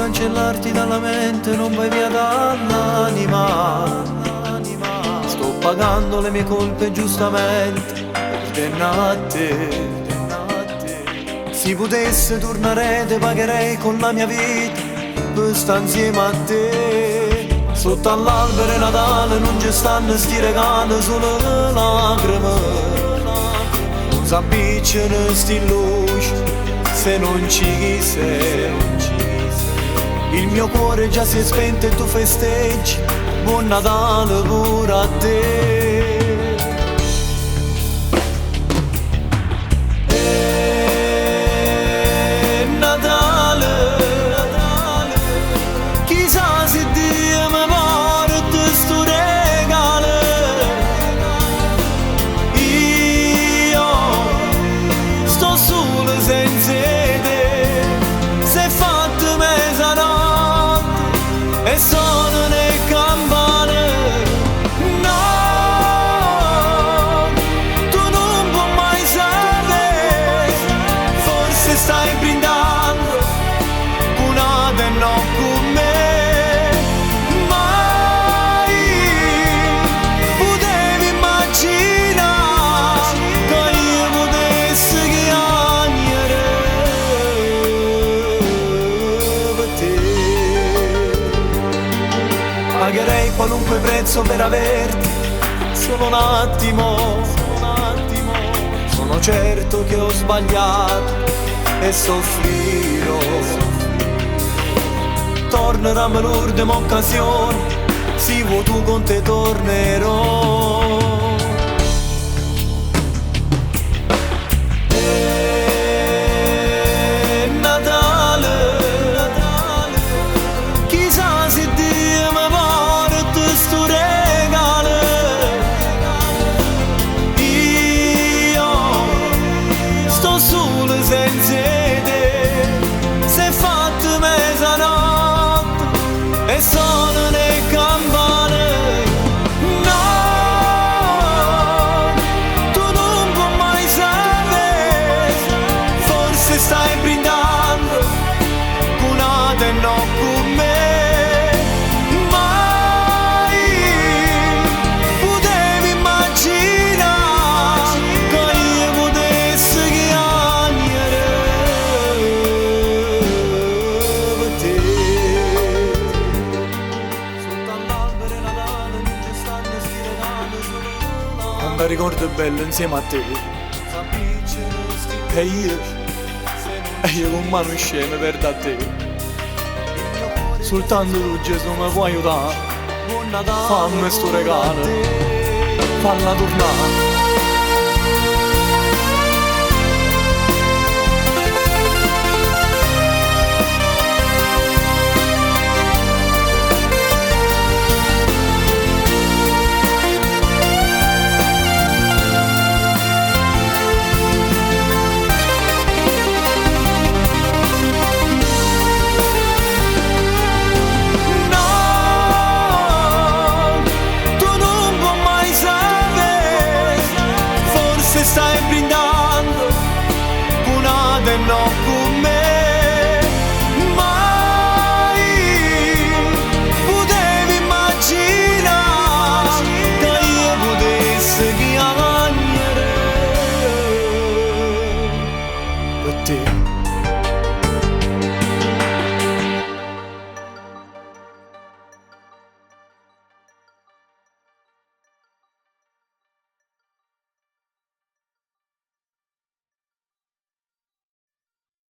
cancellarti dalla mente, non vai via dall'anima. Sto pagando le mie colpe giustamente per a te. Se potesse tornare te pagherei con la mia vita per stare insieme a te. Sotto all'albero è Natale, non ci stanno sti regali, solo lacrime. Non s'abbicciano sti luci se non ci sei. Il mio cuore già si è spento e tu festeggi. Buon Natale pure a te. E sono le campane. No, tu non puoi mai sapere. Forse stai brindando una e no con me. Mai potevi immaginare che io potessi chiamare per te. Pagherei qualunque prezzo per averti, solo un attimo. Sono certo che ho sbagliato e soffrirò. Tornerà l'ultima occasione, se vuoi tu con te tornerò. Senza te, se è fatto mezzanotte e sono le campane. No, tu non puoi mai sapere. Forse stai brindando una e no con me. Mai potevi immaginare che io potessi un ricordo bello insieme a te. E io con mano scema perdo a te. Soltanto tu Gesù mi puoi aiutare. Fammi sto regalo, falla tornare.